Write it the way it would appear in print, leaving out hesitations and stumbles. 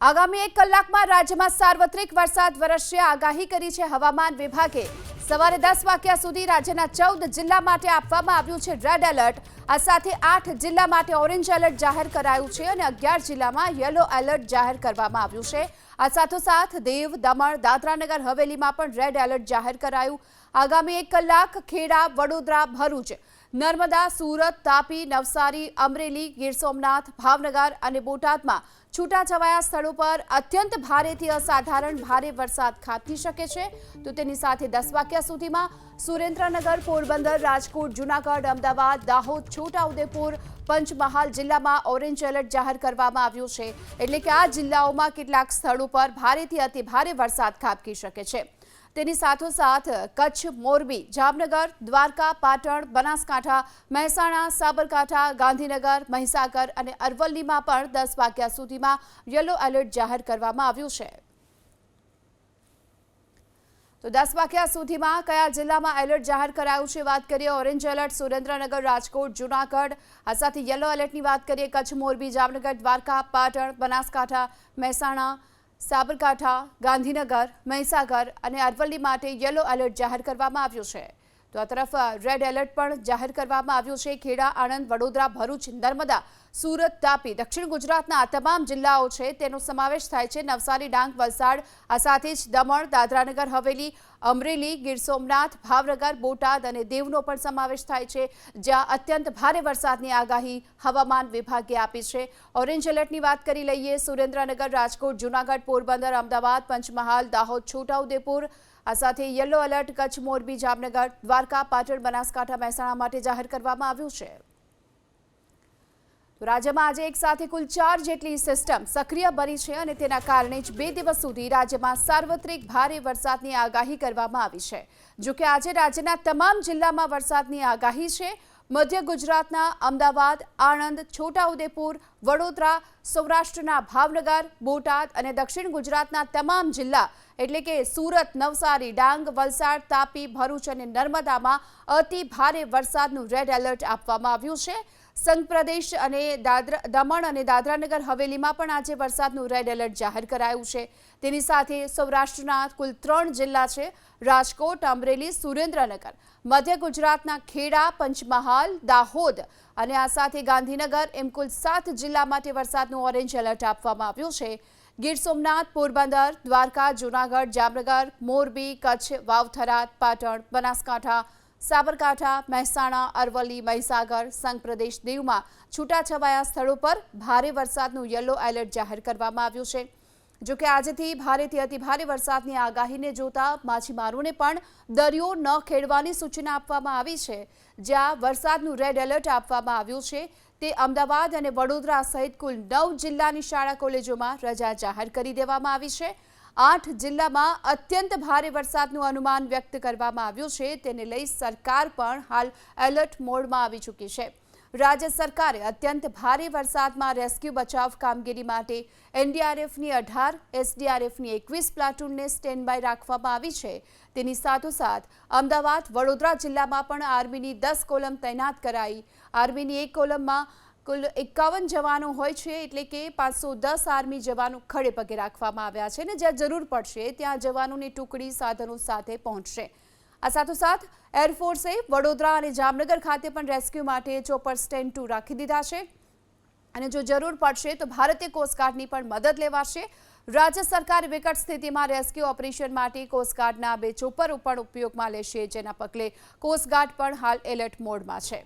આગામી 1 કલાકમાં રાજ્યમાં સાર્વત્રિક વરસાદ વરસશે આગાહી કરી છે હવામાન વિભાગે। સવારે 10 વાગ્યા સુધી રાજ્યના 14 જિલ્લા માટે આપવામાં આવ્યું છે રેડ એલર્ટ। આ સાથે 8 જિલ્લા માટે ઓરેન્જ એલર્ટ જાહેર કરાયું છે અને 11 જિલ્લામાં યલો એલર્ટ જાહેર કરવામાં આવ્યું છે। આ સાથોસાથ દીવ, દમણ, દાદરાનગર હવેલીમાં પણ રેડ એલર્ટ જાહેર કરાયું। આગામી 1 કલાક ખેડા, વડોદરા, ભરૂચ, નર્મદા, સુરત, તાપી, નવસારી, અમરેલી, ગીર સોમનાથ, ભાવનગર અને બોટાદમાં છૂટાછવાયા સ્થળો પર અત્યંત ભારેથી અસાધારણ ભારે વરસાદ ખાબકી શકે છે। તો તેની સાથે 10 વાગ્યા સુધીમાં સુરેન્દ્રનગર, પોરબંદર, રાજકોટ, જૂનાગઢ, અમદાવાદ, દાહોદ, છોટાઉદેપુર, પંચમહાલ જિલ્લામાં ઓરેન્જ એલર્ટ જાહેર કરવામાં આવ્યું છે। એટલે કે આ જિલ્લાઓમાં કેટલાક સ્થળો પર ભારેથી અતિભારે વરસાદ ખાબકી શકે છે। તેની સાથોસાથ કચ્છ, મોરબી, જામનગર, દ્વારકા, પાટણ, બનાસકાંઠા, મહેસાણા, સાબરકાંઠા, ગાંધીનગર, મહીસાગર અને અરવલ્લીમાં પણ 10 વાગ્યા સુધીમાં યલો એલર્ટ જાહેર કરવામાં આવ્યું છે। તો 10 વાગ્યા સુધીમાં કયા જિલ્લામાં એલર્ટ જાહેર કરાયું છે વાત કરીએ। Orange alert Surendranagar, Rajkot, Junagadh. આ સાથે યલો એલર્ટની વાત કરીએ કચ્છ, મોરબી, જામનગર, દ્વારકા, પાટણ, બનાસકાંઠા, મહેસાણા, સાબરકાંઠા, ગાંધીનગર, મહીસાગર અને અરવલ્લી માટે યલો એલર્ટ જાહેર કરવામાં આવ્યું છે। તો આ તરફ રેડ એલર્ટ પણ જાહેર કરવામાં આવ્યું છે। ખેડા, આણંદ, વડોદરા, ભરૂચ, નર્મદા, સુરત, તાપી, દક્ષિણ ગુજરાતના આ તમામ જિલ્લાઓ છે તેનો સમાવેશ થાય છે। નવસારી, ડાંગ, વલસાડ, આ સાથે જ દમણ, દાદરાનગર હવેલી, અમરેલી, ગીર સોમનાથ, ભાવનગર, બોટાદ અને દીવનો પણ સમાવેશ થાય છે, જ્યાં અત્યંત ભારે વરસાદની આગાહી હવામાન વિભાગે આપી છે। ઓરેન્જ એલર્ટની વાત કરી લઈએ સુરેન્દ્રનગર, રાજકોટ, જૂનાગઢ, પોરબંદર, અમદાવાદ, પંચમહાલ, દાહોદ, છોટાઉદેપુર। આ સાથે યલો એલર્ટ કચ્છ, મોરબી, જામનગર, દ્વારકા, પાટણ, બનાસકાંઠા, મહેસાણા માટે જાહેર કરવામાં આવ્યું છે। તો રાજ્યમાં આજે એક સાથે કુલ 4 જેટલી સિસ્ટમ સક્રિય બની છે અને તેના કારણે જ 2 દિવસ સુધી રાજ્યમાં સાર્વત્રિક ભારે વરસાદની આગાહી કરવામાં આવી છે। જો કે આજે રાજ્યના તમામ જિલ્લામાં વરસાદની આગાહી છે। મધ્ય ગુજરાતના અમદાવાદ, આણંદ, છોટાઉદેપુર, વડોદરા, સૌરાષ્ટ્રના ભાવનગર, બોટાદ અને દક્ષિણ ગુજરાતના તમામ જિલ્લા એટલે કે સુરત, નવસારી, ડાંગ, વલસાડ, તાપી, ભરૂચ અને નર્મદામાં અતિ ભારે વરસાદનું રેડ એલર્ટ આપવામાં આવ્યું છે। સંઘ પ્રદેશ અને દમણ અને દાદરાનગર હવેલીમાં પણ આજે વરસાદનું રેડ એલર્ટ જાહેર કરાયું છે। તેની સાથે સૌરાષ્ટ્રના કુલ 3 જિલ્લા છે, રાજકોટ, અમરેલી, સુરેન્દ્રનગર, મધ્ય ગુજરાતના ખેડા, પંચમહાલ, દાહોદ અને આ સાથે ગાંધીનગર એમ કુલ 7 જિલ્લા માટે વરસાદનું ઓરેન્જ એલર્ટ આપવામાં આવ્યું છે। ગીર સોમનાથ, પોરબંદર, દ્વારકા, જૂનાગઢ, જામનગર, મોરબી, કચ્છ, વાવથરા, પાટણ, બનાસકાંઠા, સાબરકાંઠા, મહેસાણા, અરવલ્લી, મહીસાગર, સંઘ પ્રદેશ દીવમાં છૂટાછવાયા સ્થળો પર ભારે વરસાદનું યલો એલર્ટ જાહેર કરવામાં આવ્યું છે। જો કે આજથી ભારેથી અતિભારે વરસાદની આગાહીને જોતા માછીમારોને પણ દરિયો ન ખેડવાની સૂચના આપવામાં આવી છે। જ્યાં વરસાદનું રેડ એલર્ટ આપવામાં આવ્યું છે તે અમદાવાદ અને વડોદરા સહિત કુલ 9 જિલ્લાની શાળા કોલેજોમાં રજા જાહેર કરી દેવામાં આવી છે। 8 જિલ્લામાં અત્યંત ભારે વરસાદનું અનુમાન વ્યક્ત કરવામાં આવ્યું છે। તેને લઈ સરકાર પણ હાલ એલર્ટ મોડમાં આવી ચૂકી છે। રાજ્ય સરકારે અત્યંત ભારે વરસાદમાં રેસ્ક્યુ બચાવ કામગીરી માટે એનડીઆરએફની 18, એસડીઆરએફની 21 પ્લાટૂનને સ્ટેન્ડ બાય રાખવામાં આવી છે। તેની સાથોસાથ અમદાવાદ, વડોદરા જિલ્લામાં પણ આર્મીની 10 કોલમ તૈનાત કરાઈ। આર્મીની એક કોલમમાં કુલ 51 જવાનો હોય છે, એટલે કે 510 આર્મી જવાનો ખડે પગે રાખવામાં આવ્યા છે અને જ્યાં જરૂર પડશે ત્યાં જવાનોની ટુકડી સાધનો સાથે પહોંચશે। આ સાથોસાથ એરફોર્સે વડોદરા અને જામનગર ખાતે પણ રેસ્ક્યુ માટે ચોપર સ્ટેન્ડ 2 રાખી દીધા છે અને જો જરૂર પડશે તો ભારતીય કોસ્ટગાર્ડની પણ મદદ લેવાશે। રાજ્ય સરકાર વિકટ સ્થિતિમાં રેસ્ક્યુ ઓપરેશન માટે કોસ્ટગાર્ડના 2 ચોપર પણ ઉપયોગમાં લેશે, જેના પગલે કોસ્ટગાર્ડ પણ હાલ એલર્ટ મોડમાં છે।